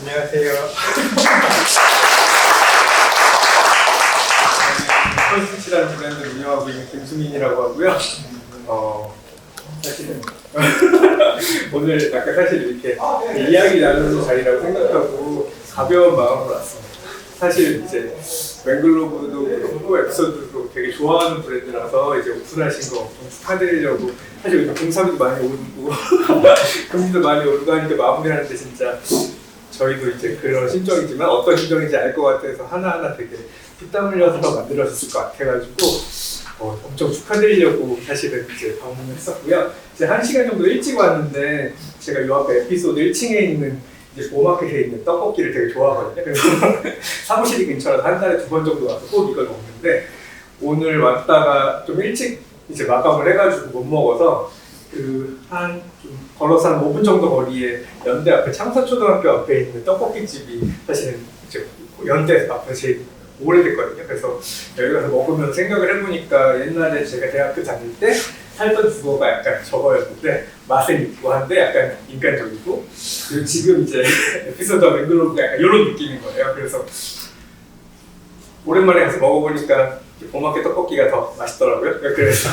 안녕하세요. 펄스치라는 브랜드를 운영하고 있는 김수민이라고 하고요. 사실은 오늘 아까 사실 이렇게 이야기 나누는 자리라고 생각하고 가벼운 마음으로 왔습니다. 사실 이제 맹글로브도 그렇고 엑소도 되게 좋아하는 브랜드라서 이제 오픈하신 거 엄청 축하드리려고, 사실 요즘 공사비도 많이 오르고 금리도 많이 오르고 하니까 마무리하는데 진짜 저희도 이제 그런 심정이지만 어떤 심정인지 알 것 같아서 하나하나 되게 피땀 흘려서 만들어졌을 것 같아가지고 엄청 축하드리려고 사실은 이제 방문했었고요. 이제 1시간 정도 일찍 왔는데 제가 요 앞에 에피소드 1층에 있는 이제 오마켓에 있는 떡볶이를 되게 좋아하거든요. 그래서 사무실이 근처라서 한 달에 2번 정도 와서 꼭 이걸 먹는데, 오늘 왔다가 좀 일찍 이제 마감을 해가지고 못 먹어서 좀 걸어서 한 5분 정도 거리에 연대 앞에 창서초등학교 앞에 있는 떡볶이 집이 사실은 이제 연대 앞에 제일 오래됐거든요. 그래서 여기 가서 먹으면서 생각을 해보니까 옛날에 제가 대학교 다닐 때 살던 주거가 약간 저거였는데 맛은 있고 한데 약간 인간적이고, 그리고 지금 이제 에피소드와 맹글로브가 약간 이런 느낌인 거예요. 그래서 오랜만에 가서 먹어보니까 오마케 떡볶이가 더 맛있더라고요. 그래서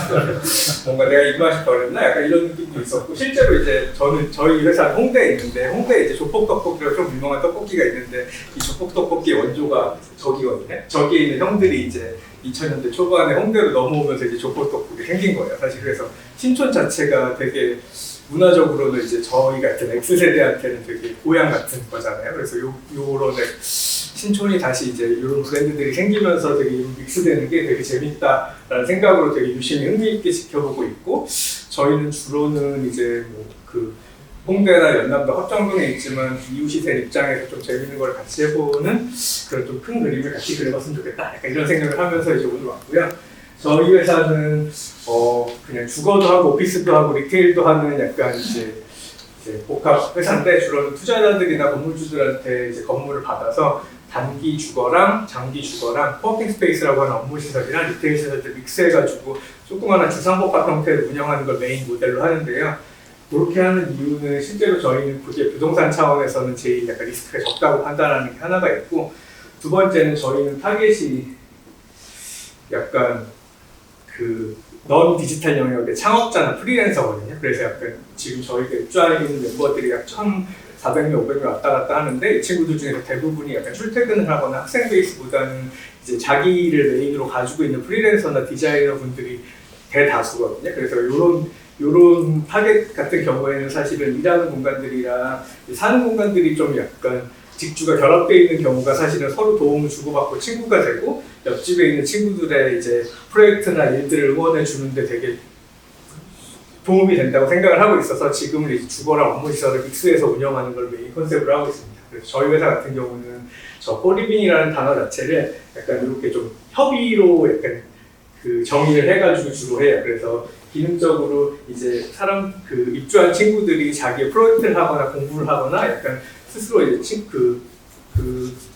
뭔가 내가 입맛이 버렸나 약간 이런 느낌도 있었고, 실제로 이제 저희 회사는 홍대에 있는데, 홍대에 이제 조폭 떡볶이로 좀 유명한 떡볶이가 있는데, 이 조폭 떡볶이 원조가 저기거든요. 저기에 있는 형들이 이제 2000년대 초반에 홍대로 넘어오면서 이제 조폭 떡볶이 생긴 거예요. 사실 그래서 신촌 자체가 되게 문화적으로는 이제 저희 같은 X세대한테는 되게 고향 같은 거잖아요. 그래서 요런 신촌이 다시 이제 이런 브랜드들이 생기면서 되게 믹스되는 게 되게 재밌다라는 생각으로 되게 유심히 흥미있게 지켜보고 있고, 저희는 주로는 이제 홍대나 연남도 합정동에 있지만 이웃시세 입장에서 좀 재밌는 걸 같이 해보는 그런 좀 큰 그림을 같이 그려봤으면 좋겠다, 약간 이런 생각을 하면서 이제 오늘 왔고요. 저희 회사는 그냥 주거도 하고 오피스도 하고 리테일도 하는 약간 이제 복합 회사인데, 주로는 투자자들이나 건물주들한테 이제 건물을 받아서 단기 주거랑 장기 주거랑 코워킹 스페이스라고 하는 업무 시설이랑 리테일 시설들 믹스해가지고 조그마한 주상복합 형태를 운영하는 걸 메인 모델로 하는데요. 그렇게 하는 이유는 실제로 저희는 그게 부동산 차원에서는 제일 약간 리스크가 적다고 판단하는 게 하나가 있고, 두 번째는 저희는 타겟이 약간 넌 디지털 영역의 창업자나 프리랜서거든요. 그래서 약간 지금 저희가 입주하고 있는 멤버들이 약 1,400명, 500명 왔다 갔다 하는데, 이 친구들 중에서 대부분이 약간 출퇴근을 하거나 학생 베이스보다는 이제 자기를 메인으로 가지고 있는 프리랜서나 디자이너 분들이 대다수거든요. 그래서 요런 타겟 같은 경우에는 사실은 일하는 공간들이랑 사는 공간들이 좀 약간 직주가 결합되어 있는 경우가 사실은 서로 도움을 주고받고 친구가 되고, 옆집에 있는 친구들의 이제 프로젝트나 일들을 응원해 주는데 되게 도움이 된다고 생각을 하고 있어서, 지금은 이제 주거랑 업무 시설을 믹스해서 운영하는 걸 메인 컨셉으로 하고 있습니다. 그래서 저희 회사 같은 경우는 저 코리빙이라는 단어 자체를 약간 이렇게 좀 협의로 약간 정의를 해가지고 주로 해요. 그래서 기능적으로 이제 입주한 친구들이 자기의 프로젝트를 하거나 공부를 하거나 약간 스스로 이제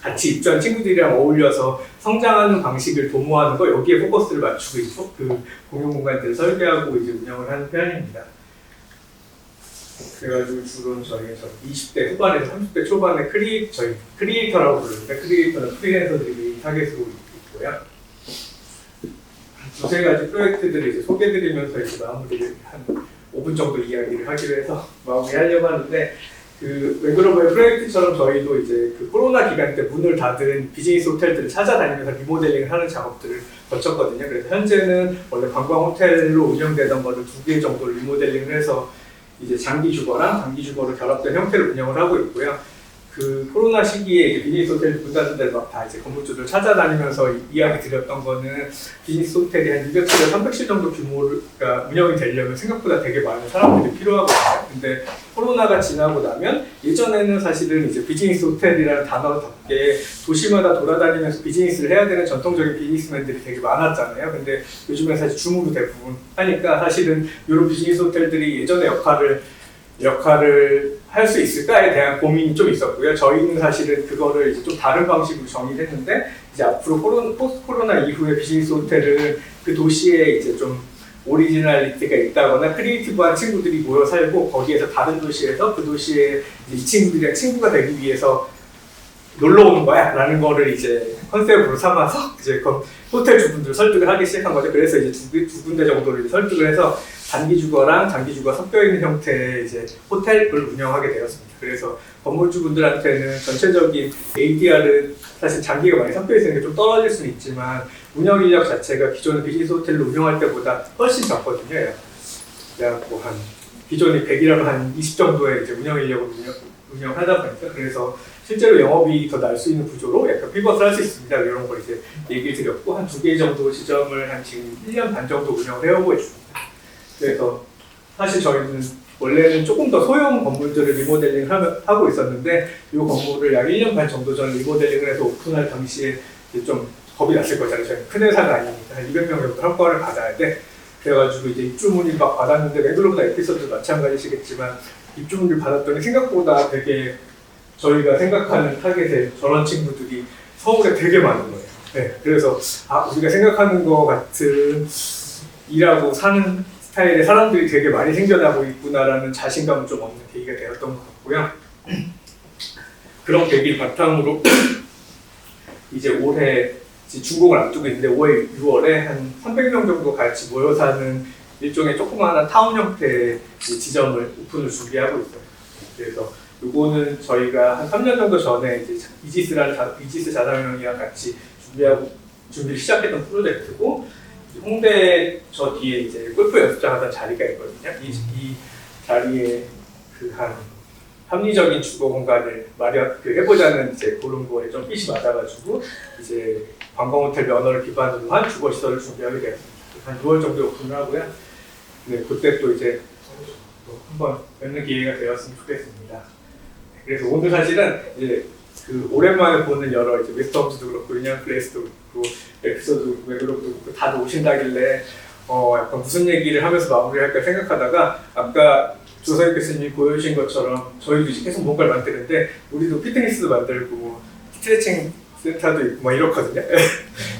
같이 입주한 친구들이랑 어울려서 성장하는 방식을 도모하는 거, 여기에 포커스를 맞추고 있고, 공용 공간들을 설계하고 이제 운영을 하는 편입니다. 그래가지고 주로는 저희가 20대 후반에서 30대 초반에 저희 크리에이터라고 부르는데, 크리에이터는 프리랜서들이 타겟으로 있고요. 두세 가지 프로젝트들을 이제 소개해드리면서 이제 마무리를 한 5분 정도 이야기를 하기로 해서 마무리하려고 하는데, 맹글로브의 프로젝트처럼 저희도 이제 코로나 기간 때 문을 닫은 비즈니스 호텔들을 찾아다니면서 리모델링을 하는 작업들을 거쳤거든요. 그래서 현재는 원래 관광 호텔로 운영되던 거를 2개 정도 리모델링을 해서 이제 장기 주거랑 단기 주거로 결합된 형태를 운영을 하고 있고요. 코로나 시기에 이제 비즈니스 호텔 문 닫은 데를 막 다 이제 건물주들 찾아다니면서 이야기 드렸던 거는, 비즈니스 호텔이 한 200실, 300실 정도 규모가 운영이 되려면 생각보다 되게 많은 사람들이 필요하거든요. 근데 코로나가 지나고 나면, 예전에는 사실은 이제 비즈니스 호텔이라는 단어답게 도시마다 돌아다니면서 비즈니스를 해야 되는 전통적인 비즈니스맨들이 되게 많았잖아요. 근데 요즘엔 사실 줌으로 대부분 하니까 사실은 이런 비즈니스 호텔들이 예전의 역할을 할 수 있을까에 대한 고민이 좀 있었고요. 저희는 사실은 그거를 이제 좀 다른 방식으로 정의를 했는데, 이제 앞으로 포스트 코로나 이후에 비즈니스 호텔은 그 도시에 이제 좀 오리지널리티가 있다거나 크리에이티브한 친구들이 모여 살고, 거기에서 다른 도시에서 그 도시에 이 친구들이랑 친구가 되기 위해서 놀러 오는 거야 라는 거를 이제 컨셉으로 삼아서 이제 호텔 주분들 설득을 하기 시작한 거죠. 그래서 이제 두 군데 정도를 설득을 해서 단기 주거랑 장기 주거 섞여 있는 형태의 이제 호텔을 운영하게 되었습니다. 그래서 건물주분들한테는 전체적인 ADR은 사실 장기가 많이 섞여 있으는 게 좀 떨어질 수는 있지만 운영 인력 자체가 기존의 비즈니스 호텔로 운영할 때보다 훨씬 적거든요. 그래갖고 한 기존이 100이라면 한 20 정도의 이제 운영 인력을 운영하다 보니까 그래서 실제로 영업이 더 날 수 있는 구조로 약간 피벗을 할 수 있습니다. 이런 걸 이제 얘기 드렸고 한 2개 정도 지점을 한 지금 1년 반 정도 운영을 해오고 있습니다. 그래서 사실 저희는 원래는 조금 더 소형 건물들을 리모델링을 하고 있었는데 이 건물을 약 1년 반 정도 전에 리모델링을 해서 오픈할 당시에 좀 겁이 났을 거잖아요. 저희는 큰 회사가 아니니까 한 200명 정도 허가를 받아야 돼. 그래가지고 이제 입주문을 막 받았는데 맹글로브나 에피소드도 마찬가지시겠지만 입주문을 받았더니 생각보다 되게 저희가 생각하는 타겟의 저런 친구들이 서울에 되게 많은 거예요. 네, 그래서 우리가 생각하는 거 같은 일하고 사는 스타일의 사람들이 되게 많이 생겨나고 있구나라는 자신감을 좀 얻는 계기가 되었던 것 같고요. 그런 계기 바탕으로 이제 올해 준공을 앞두고 있는데 5월, 6월에 한 300명 정도 같이 모여 사는 일종의 조그마한 타운 형태의 지점을 오픈을 준비하고 있어요. 그래서 요거는 저희가 한 3년 정도 전에 이제 이지스 자산운용이랑 같이 준비를 시작했던 프로젝트고 홍대 저 뒤에 이제 골프 연습장 하던 자리가 있거든요. 이 자리에 그 한 합리적인 주거 공간을 해보자는 이제 그런 거에 좀 핏이 맞아가지고 이제 관광호텔 면허를 기반으로 한 주거 시설을 준비하게 되었습니다. 한 6월 정도에 오픈을 하고요. 네, 그때 또 이제 한번 뵙는 기회가 되었으면 좋겠습니다. 그래서 오늘 사실은 이제 그 오랜만에 보는 여러 이제 웨스트홈즈도 그렇고 유니언 플레이스도 그렇고 에피소드도 그렇고 웨그로브도 그렇고 다들 오신다길래 약간 무슨 얘기를 하면서 마무리할까 생각하다가 아까 조서희 교수님이 보여주신 것처럼 저희도 이제 계속 뭔가를 만드는데 우리도 피트니스도 만들고 스트레칭 센터도 있고 막 이렇거든요.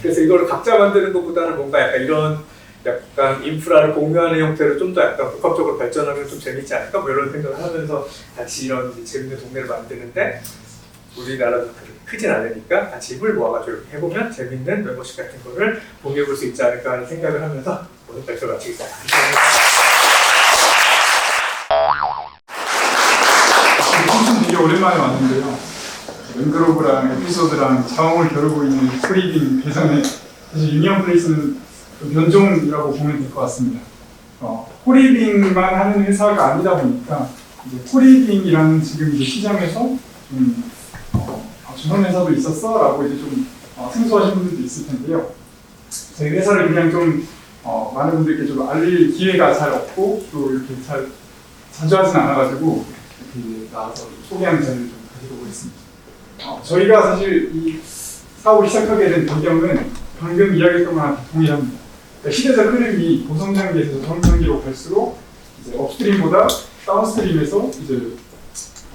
그래서 이거를 각자 만드는 것보다는 뭔가 약간 이런 약간 인프라를 공유하는 형태로 좀 더 약간 복합적으로 발전하면 좀 재밌지 않을까 뭐 이런 생각을 하면서 같이 이런 재밌는 동네를 만드는데 우리나라도 그렇게 크진 않으니까 같이 힘을 모아가지고 이렇게 해보면 재밌는 멤버십 같은 거를 공유해볼 수 있지 않을까 하는 생각을 하면서 오늘 발표를 마치겠습니다. 엄청 되게 오랜만에 왔는데요. 맹그로브랑 에피소드랑 자웅을 겨루고 있는 프리딩 개선에 사실 유니언 플레이스는 변종이라고 보면 될 것 같습니다. 코리빙만 하는 회사가 아니다 보니까 이제 코리빙이라는 지금 이제 시장에서 저런 회사도 있었어라고 이제 좀 생소하신 분들도 있을 텐데요. 저희 회사를 그냥 좀 많은 분들께 좀 알릴 기회가 잘 없고 또 이렇게 잘 자주 하진 않아가지고 이렇게 나와서 소개하는 자리를 좀 가지고 있습니다. 저희가 사실 이 사업을 시작하게 된 배경은 방금 이야기했던 거랑 동일합니다. 그러니까 시대적 흐름이 고성장기에서 저성장기로 갈수록 이제 업스트림보다 다운스트림에서 이제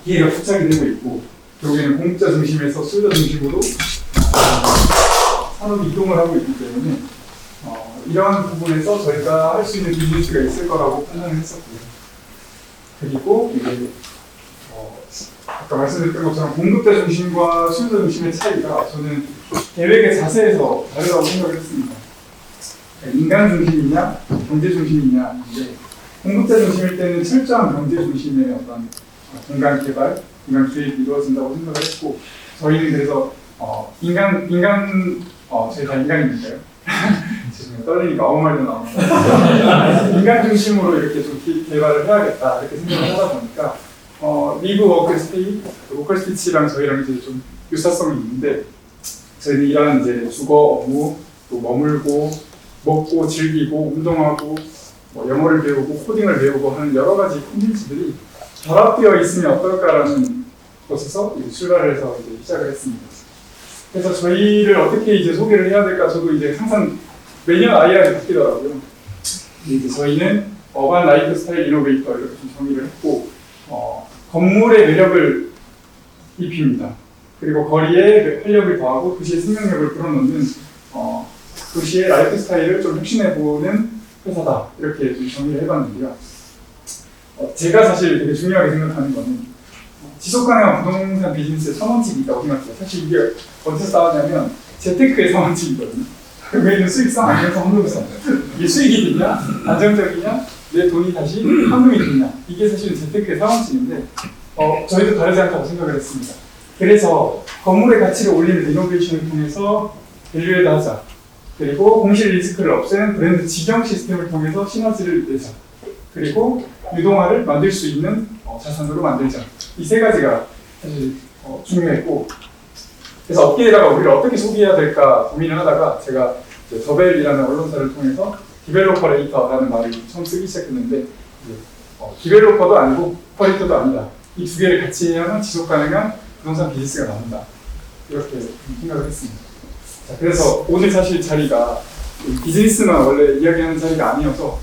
기회가 포착이 되고 있고 결국에는 공짜 중심에서 수요 중심으로 산업이 이동을 하고 있기 때문에 이러한 부분에서 저희가 할 수 있는 비즈니스가 있을 거라고 판단을 했었고요. 그리고 이제 아까 말씀드렸던 것처럼 공급자 중심과 수요자 중심의 차이가 저는 계획의 자세에서 다르다고 생각을 했습니다. 인간 중심이냐, 경제 중심이냐인데 공급자 중심일 때는 철저한 경제 중심의 어떤 공간 개발, 인간 기획이 이루어진다고 생각을 했고 저희는 그래서 저희 다 인간이니까요. 죄송해요. 떨리니까 아무 말도 나오는데 인간 중심으로 이렇게 좀 개발을 해야겠다 이렇게 생각을 하다 보니까 리브 워크 스테이, 로컬 스피치랑 저희랑 이제 좀 유사성이 있는데 저희는 이런 이제 주거, 업무, 또 머물고, 먹고, 즐기고, 운동하고, 영어를 배우고, 코딩을 배우고 하는 여러 가지 콘텐츠들이 결합되어 있으면 어떨까라는 곳에서 이제 출발을 해서 이제 시작을 했습니다. 그래서 저희를 어떻게 이제 소개를 해야 될까 저도 이제 항상 매년 IR이 바뀌더라고요. 이제 저희는 어반 라이프 스타일 이노베이터 이렇게 좀 정의를 했고 건물의 매력을 입힙니다. 그리고 거리에 활력을 더하고 도시의 생명력을 불어넣는 도시의 라이프 스타일을 좀 혁신해보는 회사다 이렇게 좀 정의를 해봤는데요. 제가 사실 되게 중요하게 생각하는 거는 지속 가능한 부동산 비즈니스의 선원칙이 있다고 생각해요. 사실 이게 어디서 나왔냐면 재테크의 선원칙이거든요. 결국에는 수익성, 안정성, 황금성. 이게 수익이 되냐, 안정적이냐, 내 돈이 다시 황금이 되냐. 이게 사실은 재테크의 선원칙인데 저희도 다르지 않다고 생각을 했습니다. 그래서 건물의 가치를 올리는 리노베이션을 통해서 밸류에드 하자. 그리고 공실 리스크를 없애는 브랜드 지정 시스템을 통해서 시너지를 내자. 그리고 유동화를 만들 수 있는 자산으로 만들자. 이 세 가지가 사실 중요했고, 그래서 업계에다가 우리를 어떻게 소개해야 될까 고민을 하다가 제가 더벨이라는 언론사를 통해서 디벨로퍼레이터라는 말을 처음 쓰기 시작했는데, 디벨로퍼도 아니고 퍼레이터도 아니다. 이 두 개를 같이 해야만 지속 가능한 부동산 비즈니스가 나온다. 이렇게 생각을 했습니다. 자, 그래서 오늘 사실 자리가 비즈니스만 원래 이야기하는 자리가 아니어서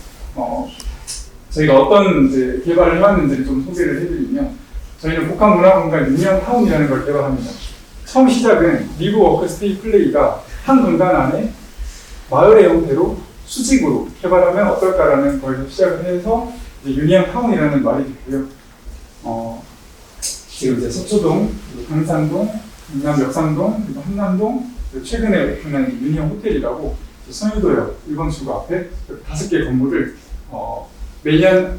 저희가 어떤 이제 개발을 해왔는지를 좀 소개를 해드리면, 저희는 복합문화공간 유니언타운이라는 걸 개발합니다. 처음 시작은 리브 워크 스테이 플레이가 한 공간 안에 마을의 형태로 수직으로 개발하면 어떨까라는 걸 시작을 해서 이제 유니언타운이라는 말이 됐고요. 지금 이제 서초동, 그리고 강산동, 강남 역삼동, 그리고 한남동, 그리고 최근에 오픈한 유니언 호텔이라고 선유도역 1번 출구 앞에 5개 건물을 매년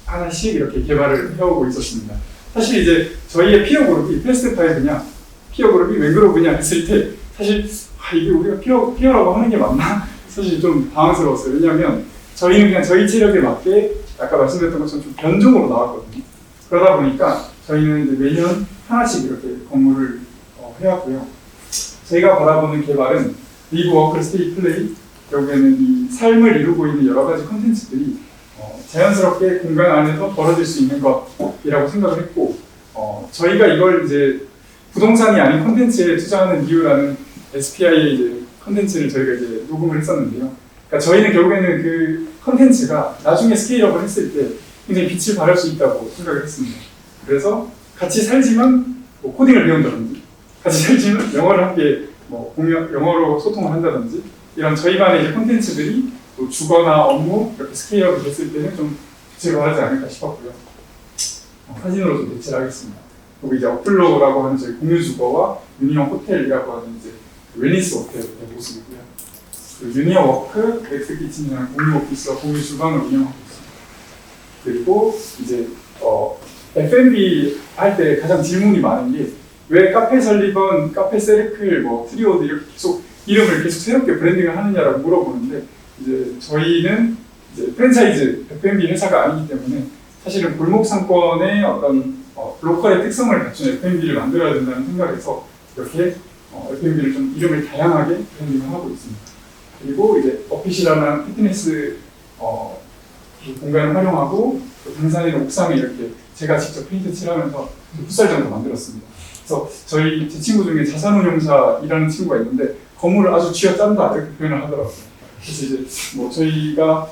하나씩 이렇게 개발을 해오고 있었습니다. 사실 이제 저희의 피어 그룹이 패스트5냐, 피어 그룹이 왜 그룹이냐 했을 때 사실 이게 우리가 피어라고 하는 게 맞나? 사실 좀 당황스러웠어요. 왜냐하면 저희는 그냥 저희 체력에 맞게 아까 말씀드렸던 것처럼 좀 변종으로 나왔거든요. 그러다 보니까 저희는 이제 매년 하나씩 이렇게 건물을 해왔고요. 저희가 바라보는 개발은 리브 워크 스테이 플레이, 결국에는 이 삶을 이루고 있는 여러 가지 콘텐츠들이 자연스럽게 공간 안에서 벌어질 수 있는 것이라고 생각을 했고, 저희가 이걸 이제 부동산이 아닌 콘텐츠에 투자하는 이유라는 SPI의 이제 콘텐츠를 저희가 이제 녹음을 했었는데요. 그러니까 저희는 결국에는 그 콘텐츠가 나중에 스케일업을 했을 때 굉장히 빛을 발할 수 있다고 생각을 했습니다. 그래서 같이 살지만 코딩을 배운다든지, 같이 살지만 영어를 함께 영어로 소통을 한다든지, 이런 저희만의 이제 콘텐츠들이 또 주거나 업무 이렇게 스케일업이 됐을 때는 좀 빛을 발하지 않을까 싶었고요. 사진으로 좀 대체를 하겠습니다. 그리고 이제 어플로라고 하는 저희 공유 주거와 유니언 호텔이라고 하는 이제 웰니스 호텔의 모습이고요. 그 유니언 워크, 엑스 키친이라는 공유 오피스와 공유 주방을 운영하고 있습니다. 그리고 이제 F&B 할 때 가장 질문이 많은 게 왜 카페 설리번, 카페 세르클, 트리오드 이렇게 계속 이름을 계속 새롭게 브랜딩을 하느냐라고 물어보는데, 이제 저희는 이제 프랜차이즈 F&B 회사가 아니기 때문에 사실은 골목 상권의 어떤 로컬의 특성을 갖춘 F&B를 만들어야 된다는 생각에서 이렇게 F&B를 좀 이름을 다양하게 브랜딩을 하고 있습니다. 그리고 이제 어핏이라는 피트니스 공간을 활용하고, 당산의 옥상에 이렇게 제가 직접 페인트 칠하면서 풋살장도 만들었습니다. 그래서 제 친구 중에 자산운용사 일하는 친구가 있는데 건물을 아주 쥐어짠다 이렇게 표현을 하더라고요. 그래서 이제 저희가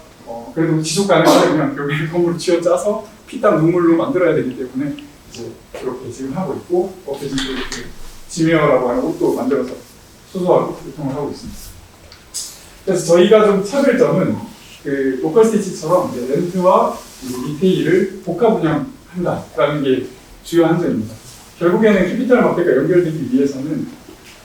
그래도 지속 가능하려면 결국에 건물을 쥐어짜서 피땀 눈물로 만들어야 되기 때문에 이제 이렇게 지금 하고 있고, 지금 이렇게 지메어라고 하는 옷도 만들어서 소소하게 유통을 하고 있습니다. 그래서 저희가 좀 차별점은 그 로컬스티치처럼 렌트와 리테일을 복합 운영한다라는 게 주요한 점입니다. 결국에는 캐피탈 마켓과 연결되기 위해서는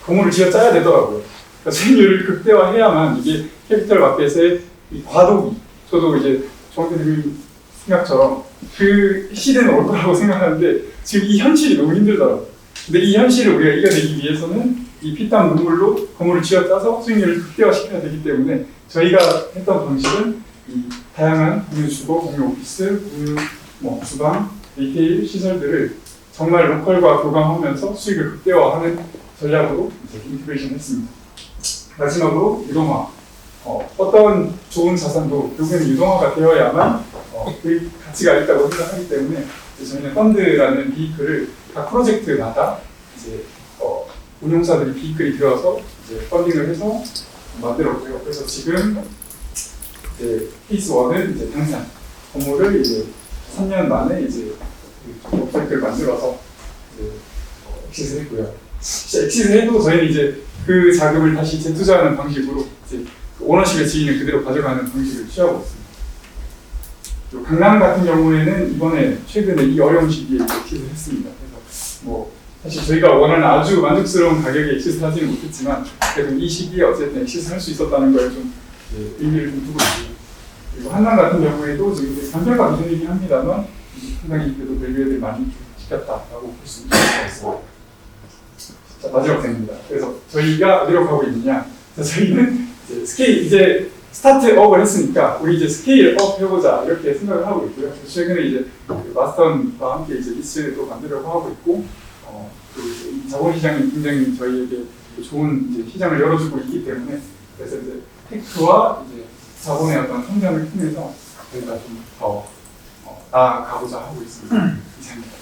건물을 쥐어짜야 되더라고요. 그러니까 수익률을 극대화해야만 이게 캐피탈 마켓의 이 과도기, 저도 이제 조원태님 생각처럼 그 시대는 올 거라고 생각하는데 지금 이 현실이 너무 힘들더라고요. 근데 이 현실을 우리가 이겨내기 위해서는 이 피땀 눈물로 건물을 쥐어짜서 수익률을 극대화시켜야 되기 때문에 저희가 했던 방식은 이 다양한 공유 주거, 공유 오피스, 공유 주방, 리테일 시설들을 정말 로컬과 교감하면서 수익을 극대화하는 전략으로 이제 인티그레이션 했습니다. 마지막으로 유동화. 어떤 좋은 자산도 결국에는 유동화가 되어야만 그 가치가 있다고 생각하기 때문에 저희는 펀드라는 비클을 각 프로젝트마다 이제 운용사들이 비클이 되어서 이제 펀딩을 해서 만들었고요. 그래서 지금 이제 페이스 1은 이제 당산 건물을 이제 3년 만에 이제 프로젝트를 만들어서 이제 엑시스 했고요. 엑시스 해도 저희는 이제 그 자금을 다시 재투자하는 방식으로 이제 오너십의 지인을 그대로 가져가는 방식을 취하고 있습니다. 그리고 강남 같은 경우에는 이번에 최근에 이 어려운 시기에 엑시스 했습니다. 그래서 뭐 사실 저희가 원하는 아주 만족스러운 가격에 엑시스 하지는 못했지만 그래도 이 시기에 어쨌든 엑시스 할 수 있었다는 거에 좀 의미를 좀 두고 있고요. 그리고 한남 같은 경우에도 지금 이제 간결과 기준이긴 합니다만 상당히 그래도 밸류에를 많이 시켰다라고 볼 수 있습니다. 자, 마지막 장입니다. 그래서 저희가 어디로 가고 있느냐? 자, 저희는 이제 스타트업을 했으니까 우리 이제 스케일업 해보자 이렇게 생각을 하고 있고요. 최근에 이제 그 마스턴과 함께 이제 리스트도 만들려고 하고 있고, 그리고 이제 이 자본시장이 굉장히 저희에게 좋은 이제 시장을 열어주고 있기 때문에 그래서 이제 테크와 이제 자본의 어떤 성장을 통해서 저희가 좀 더 나아가고자 하고 있습니다. 이상입니다.